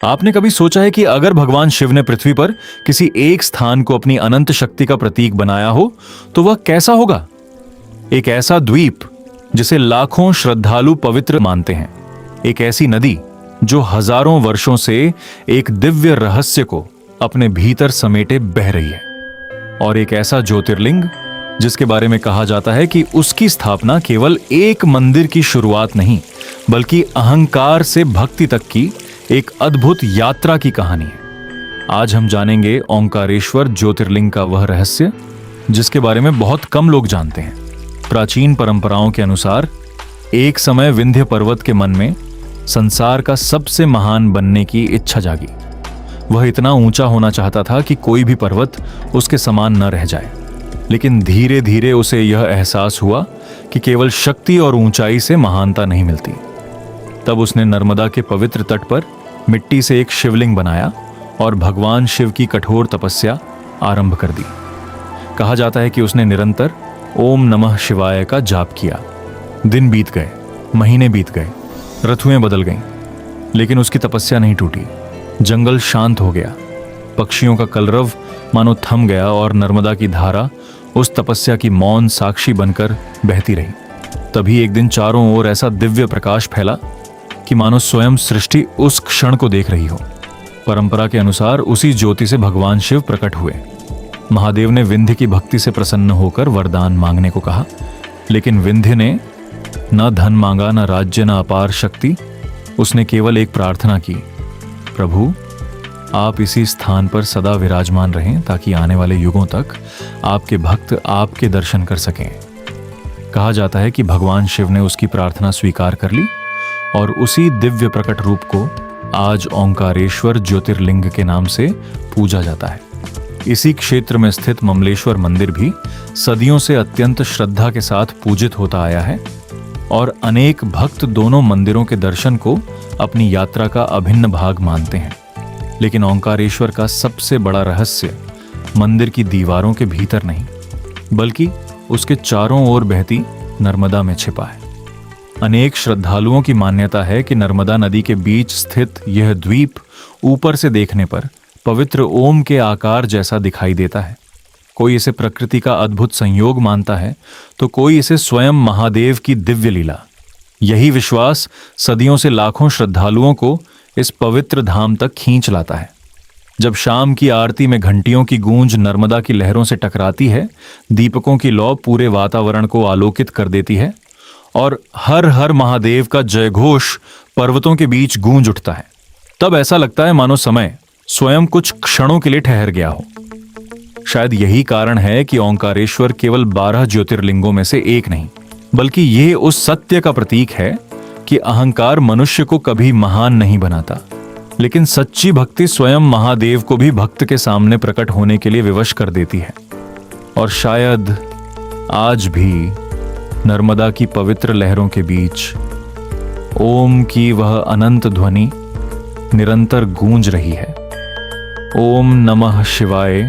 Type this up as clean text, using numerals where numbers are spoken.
आपने कभी सोचा है कि अगर भगवान शिव ने पृथ्वी पर किसी एक स्थान को अपनी अनंत शक्ति का प्रतीक बनाया हो तो वह कैसा होगा? एक ऐसा द्वीप जिसे लाखों श्रद्धालु पवित्र मानते हैं, एक ऐसी नदी जो हजारों वर्षों से एक दिव्य रहस्य को अपने भीतर समेटे बह रही है, और एक ऐसा ज्योतिर्लिंग जिसके बारे में कहा जाता है कि उसकी स्थापना केवल एक मंदिर की शुरुआत नहीं बल्कि अहंकार से भक्ति तक की एक अद्भुत यात्रा की कहानी है। आज हम जानेंगे ओंकारेश्वर ज्योतिर्लिंग का वह रहस्य जिसके बारे में बहुत कम लोग जानते हैं। प्राचीन परंपराओं के अनुसार एक समय विंध्य पर्वत के मन में संसार का सबसे महान बनने की इच्छा जागी। वह इतना ऊंचा होना चाहता था कि कोई भी पर्वत उसके समान न रह जाए, लेकिन धीरे धीरे उसे यह एहसास हुआ कि केवल शक्ति और ऊंचाई से महानता नहीं मिलती। तब उसने नर्मदा के पवित्र तट पर मिट्टी से एक शिवलिंग बनाया और भगवान शिव की कठोर तपस्या आरंभ कर दी। कहा जाता है कि उसने निरंतर ओम नमः शिवाय का जाप किया। दिन बीत गए, महीने बीत गए, ऋतुएं बदल गईं, लेकिन उसकी तपस्या नहीं टूटी। जंगल शांत हो गया, पक्षियों का कलरव मानो थम गया और नर्मदा की धारा उस तपस्या की मौन साक्षी बनकर बहती रही। तभी एक दिन चारों ओर ऐसा दिव्य प्रकाश फैला कि मानो स्वयं सृष्टि उस क्षण को देख रही हो। परंपरा के अनुसार उसी ज्योति से भगवान शिव प्रकट हुए। महादेव ने विंध्य की भक्ति से प्रसन्न होकर वरदान मांगने को कहा, लेकिन विंध्य ने न धन मांगा, न राज्य, न अपार शक्ति। उसने केवल एक प्रार्थना की, प्रभु आप इसी स्थान पर सदा विराजमान रहें ताकि आने वाले युगों तक आपके भक्त आपके दर्शन कर सकें। कहा जाता है कि भगवान शिव ने उसकी प्रार्थना स्वीकार कर ली और उसी दिव्य प्रकट रूप को आज ओंकारेश्वर ज्योतिर्लिंग के नाम से पूजा जाता है। इसी क्षेत्र में स्थित ममलेश्वर मंदिर भी सदियों से अत्यंत श्रद्धा के साथ पूजित होता आया है और अनेक भक्त दोनों मंदिरों के दर्शन को अपनी यात्रा का अभिन्न भाग मानते हैं। लेकिन ओंकारेश्वर का सबसे बड़ा रहस्य मंदिर की दीवारों के भीतर नहीं बल्कि उसके चारों ओर बहती नर्मदा में छिपा है। अनेक श्रद्धालुओं की मान्यता है कि नर्मदा नदी के बीच स्थित यह द्वीप ऊपर से देखने पर पवित्र ओम के आकार जैसा दिखाई देता है। कोई इसे प्रकृति का अद्भुत संयोग मानता है तो कोई इसे स्वयं महादेव की दिव्य लीला। यही विश्वास सदियों से लाखों श्रद्धालुओं को इस पवित्र धाम तक खींच लाता है। जब शाम की आरती में घंटियों की गूंज नर्मदा की लहरों से टकराती है, दीपकों की लौ पूरे वातावरण को आलोकित कर देती है और हर हर महादेव का जयघोष पर्वतों के बीच गूंज उठता है, तब ऐसा लगता है मानो समय स्वयं कुछ क्षणों के लिए ठहर गया हो। शायद यही कारण है कि ओंकारेश्वर केवल 12 ज्योतिर्लिंगों में से एक नहीं बल्कि यह उस सत्य का प्रतीक है कि अहंकार मनुष्य को कभी महान नहीं बनाता, लेकिन सच्ची भक्ति स्वयं महादेव को भी भक्त के सामने प्रकट होने के लिए विवश कर देती है। और शायद आज भी नर्मदा की पवित्र लहरों के बीच ओम की वह अनंत ध्वनि निरंतर गूंज रही है। ओम नमः शिवाय।